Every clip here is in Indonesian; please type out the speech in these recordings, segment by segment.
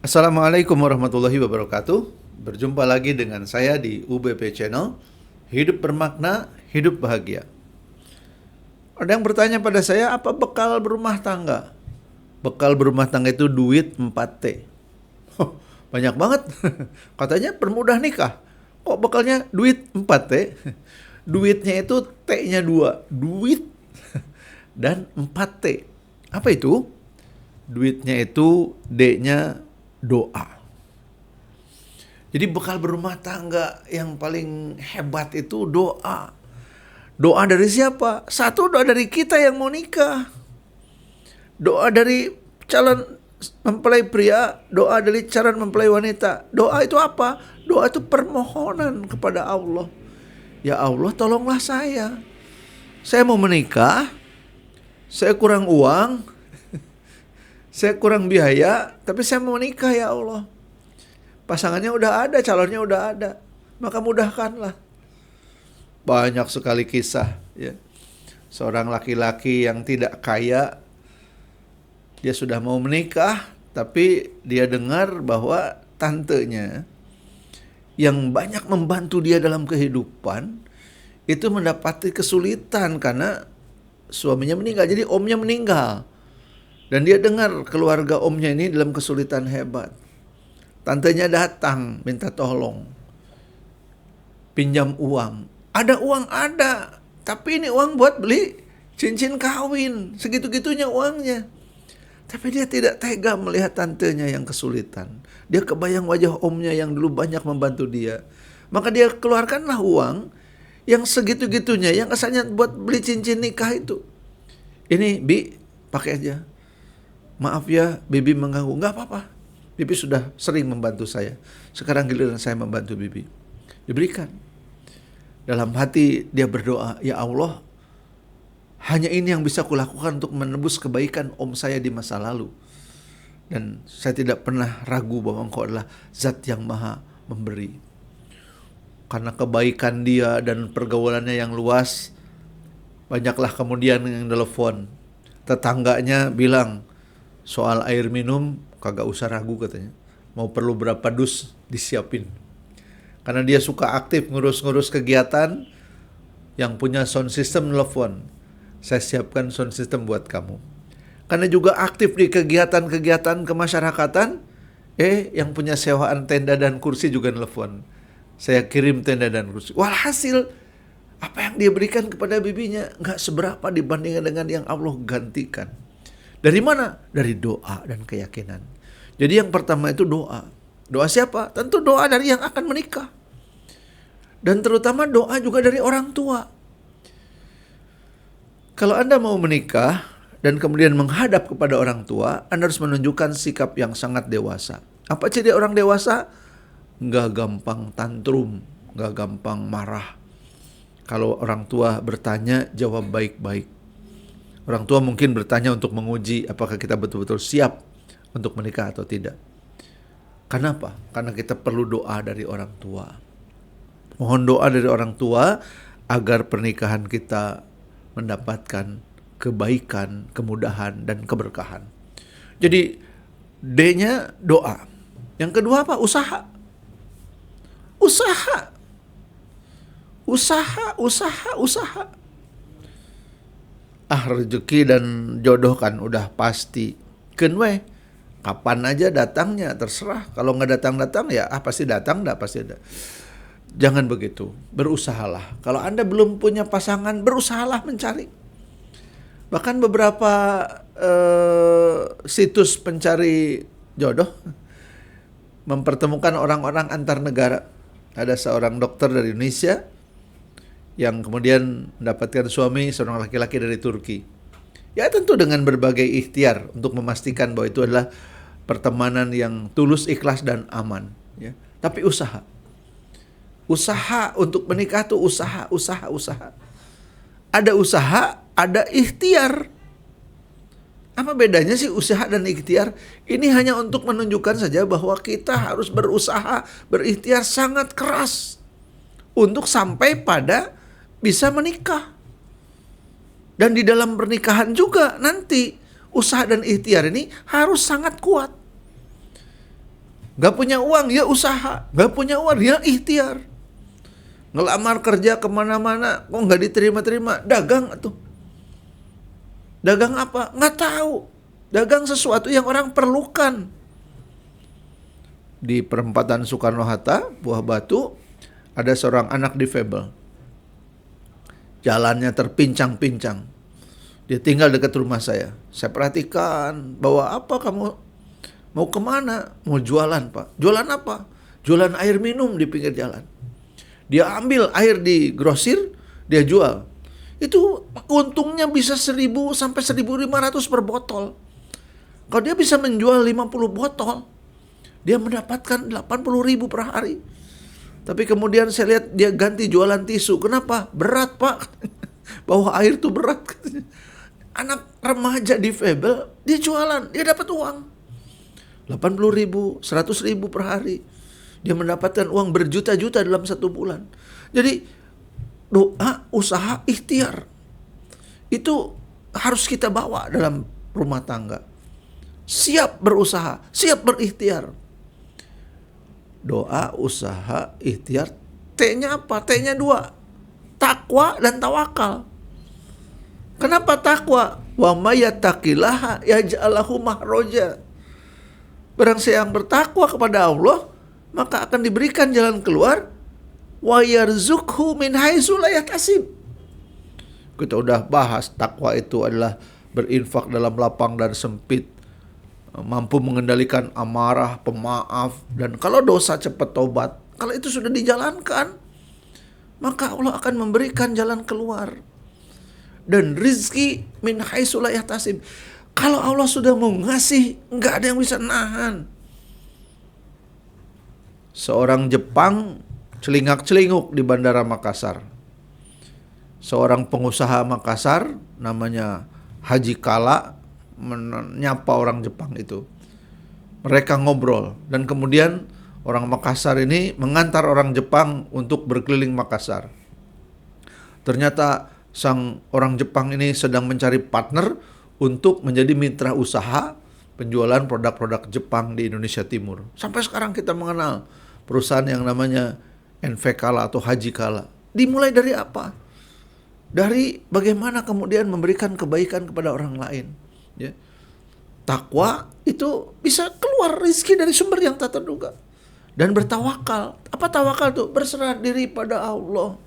Assalamualaikum warahmatullahi wabarakatuh. Berjumpa lagi dengan saya di UBP Channel, Hidup Bermakna, Hidup Bahagia. Ada yang bertanya pada saya, apa bekal berumah tangga? Bekal berumah tangga itu duit 4T. Oh, banyak banget. Katanya permudah nikah. Kok bekalnya duit 4T? Duitnya itu T-nya 2. Duit dan 4T. Apa itu? Duitnya itu D-nya doa. Jadi bekal berumah tangga yang paling hebat itu doa. Doa dari siapa? Satu, doa dari kita yang mau nikah. Doa dari calon mempelai pria, doa dari calon mempelai wanita. Doa itu apa? Doa itu permohonan kepada Allah. Ya Allah, tolonglah saya. Saya mau menikah, saya kurang uang, saya kurang biaya, tapi saya mau nikah ya Allah. Pasangannya udah ada, calonnya udah ada. Maka mudahkanlah. Banyak sekali kisah ya. Seorang laki-laki yang tidak kaya, dia sudah mau menikah, tapi dia dengar bahwa tantenya yang banyak membantu dia dalam kehidupan itu mendapati kesulitan karena suaminya meninggal. Jadi omnya meninggal. Dan dia dengar keluarga omnya ini dalam kesulitan hebat. Tantenya datang minta tolong. Pinjam uang. Ada uang ada. Tapi ini uang buat beli cincin kawin. Segitu-gitunya uangnya. Tapi dia tidak tega melihat tantenya yang kesulitan. Dia kebayang wajah omnya yang dulu banyak membantu dia. Maka dia keluarkanlah uang yang segitu-gitunya. Yang asalnya buat beli cincin nikah itu. Ini Bi, pakai aja. Maaf ya, Bibi mengganggu. Enggak apa-apa. Bibi sudah sering membantu saya. Sekarang giliran saya membantu Bibi. Diberikan. Dalam hati dia berdoa, ya Allah, hanya ini yang bisa kulakukan untuk menebus kebaikan om saya di masa lalu. Dan saya tidak pernah ragu bahwa Engkau adalah Zat yang Maha Memberi. Karena kebaikan dia dan pergaulannya yang luas, banyaklah kemudian yang telepon. Tetangganya bilang, soal air minum kagak usah ragu katanya. Mau perlu berapa dus disiapin. Karena dia suka aktif ngurus-ngurus kegiatan, yang punya sound system telepon. Saya siapkan sound system buat kamu. Karena juga aktif di kegiatan-kegiatan kemasyarakatan, yang punya sewaan tenda dan kursi juga telepon. Saya kirim tenda dan kursi. Walhasil apa yang dia berikan kepada bibinya nggak seberapa dibandingkan dengan yang Allah gantikan. Dari mana? Dari doa dan keyakinan. Jadi yang pertama itu doa. Doa siapa? Tentu doa dari yang akan menikah. Dan terutama doa juga dari orang tua. Kalau Anda mau menikah dan kemudian menghadap kepada orang tua, Anda harus menunjukkan sikap yang sangat dewasa. Apa ciri orang dewasa? Nggak gampang tantrum, nggak gampang marah. Kalau orang tua bertanya, jawab baik-baik. Orang tua mungkin bertanya untuk menguji apakah kita betul-betul siap untuk menikah atau tidak. Kenapa? Karena kita perlu doa dari orang tua. Mohon doa dari orang tua agar pernikahan kita mendapatkan kebaikan, kemudahan, dan keberkahan. Jadi D-nya doa. Yang kedua apa? Usaha. Usaha. Usaha, usaha, usaha. Rezeki dan jodoh kan udah pasti. Kenwe, kapan aja datangnya terserah. Kalau nggak datang-datang ya pasti datang, pasti ada. Jangan begitu, berusahalah. Kalau Anda belum punya pasangan, berusahalah mencari. Bahkan beberapa situs pencari jodoh mempertemukan orang-orang antar negara. Ada seorang dokter dari Indonesia yang kemudian mendapatkan suami seorang laki-laki dari Turki. Ya tentu dengan berbagai ikhtiar untuk memastikan bahwa itu adalah pertemanan yang tulus, ikhlas, dan aman. Ya. Tapi usaha. Usaha untuk menikah itu usaha. Ada usaha, ada ikhtiar. Apa bedanya sih usaha dan ikhtiar? Ini hanya untuk menunjukkan saja bahwa kita harus berusaha, berikhtiar sangat keras untuk sampai pada bisa menikah. Dan di dalam pernikahan juga nanti usaha dan ikhtiar ini harus sangat kuat. Nggak punya uang, ya usaha. Nggak punya uang, ya ikhtiar. Ngelamar kerja kemana-mana, kok nggak diterima-terima, dagang tuh. Dagang apa? Nggak tahu. Dagang sesuatu yang orang perlukan. Di perempatan Soekarno-Hatta, Buah Batu, ada seorang anak difabel. Jalannya terpincang-pincang. Dia tinggal dekat rumah saya. Saya perhatikan, bahwa apa kamu mau kemana? Mau jualan, Pak. Jualan apa? Jualan air minum di pinggir jalan. Dia ambil air di grosir, dia jual. Itu untungnya bisa 1.000 sampai 1.500 per botol. Kalau dia bisa menjual 50 botol, dia mendapatkan 80.000 per hari. Tapi kemudian saya lihat dia ganti jualan tisu. Kenapa? Berat, Pak. Bawa air itu berat. Anak remaja difabel, dia jualan, dia dapat uang. 80.000, 100.000 per hari. Dia mendapatkan uang berjuta-juta dalam 1 bulan. Jadi doa, usaha, ikhtiar itu harus kita bawa dalam rumah tangga. Siap berusaha, siap berikhtiar. Doa, usaha, ikhtiar. T-nya apa? T-nya 2. Takwa dan tawakal. Kenapa takwa? Wa may yattaqillaha yaj'al lahu makhraja. Barang siapa yang bertakwa kepada Allah, maka akan diberikan jalan keluar. Wa yarzuqhu min haitsu la yahtasib. Kita udah bahas takwa itu adalah berinfak dalam lapang dan sempit, mampu mengendalikan amarah, pemaaf, dan kalau dosa cepat tobat. Kalau itu sudah dijalankan, maka Allah akan memberikan jalan keluar. Dan rizki min haitsu la yahtasib. Kalau Allah sudah mau ngasih, nggak ada yang bisa nahan. Seorang Jepang celingak-celinguk di Bandara Makassar. Seorang pengusaha Makassar namanya Haji Kala menyapa orang Jepang itu. Mereka ngobrol dan kemudian orang Makassar ini mengantar orang Jepang untuk berkeliling Makassar. Ternyata sang orang Jepang ini sedang mencari partner untuk menjadi mitra usaha penjualan produk-produk Jepang di Indonesia Timur. Sampai sekarang kita mengenal perusahaan yang namanya NV Kala atau Haji Kala. Dimulai dari apa? Dari bagaimana kemudian memberikan kebaikan kepada orang lain. Ya. Takwa itu bisa keluar rezeki dari sumber yang tak terduga. Dan bertawakal. Apa tawakal tuh? Berserah diri pada Allah.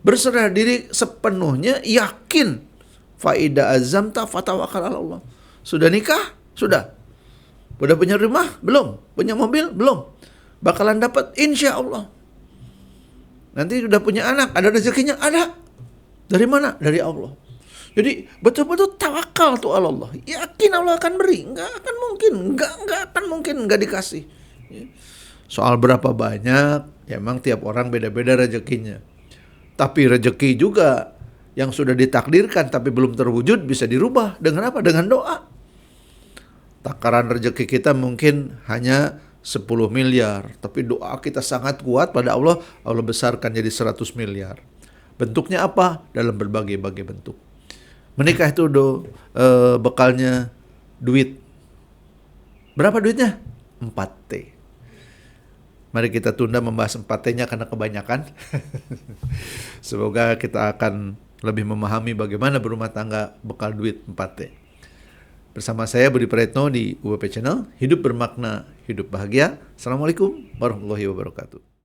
Berserah diri sepenuhnya, yakin. Faida azamta fatawakal ala Allah. Sudah nikah? Sudah. Udah punya rumah? Belum. Punya mobil? Belum. Bakalan dapat insya Allah. Nanti udah punya anak, ada rezekinya? Ada. Dari mana? Dari Allah. Jadi betul-betul tawakal tuh Allah. Yakin Allah akan beri. Nggak akan mungkin. Nggak akan mungkin nggak dikasih. Soal berapa banyak, ya memang tiap orang beda-beda rezekinya. Tapi rezeki juga yang sudah ditakdirkan tapi belum terwujud bisa dirubah. Dengan apa? Dengan doa. Takaran rezeki kita mungkin hanya 10 miliar. Tapi doa kita sangat kuat pada Allah. Allah besarkan jadi 100 miliar. Bentuknya apa? Dalam berbagai-bagai bentuk. Menikah itu bekalnya duit. Berapa duitnya? 4T. Mari kita tunda membahas 4T-nya karena kebanyakan. Semoga kita akan lebih memahami bagaimana berumah tangga bekal duit 4T. Bersama saya Budi Praetno di UBP Channel, hidup bermakna, hidup bahagia. Assalamualaikum warahmatullahi wabarakatuh.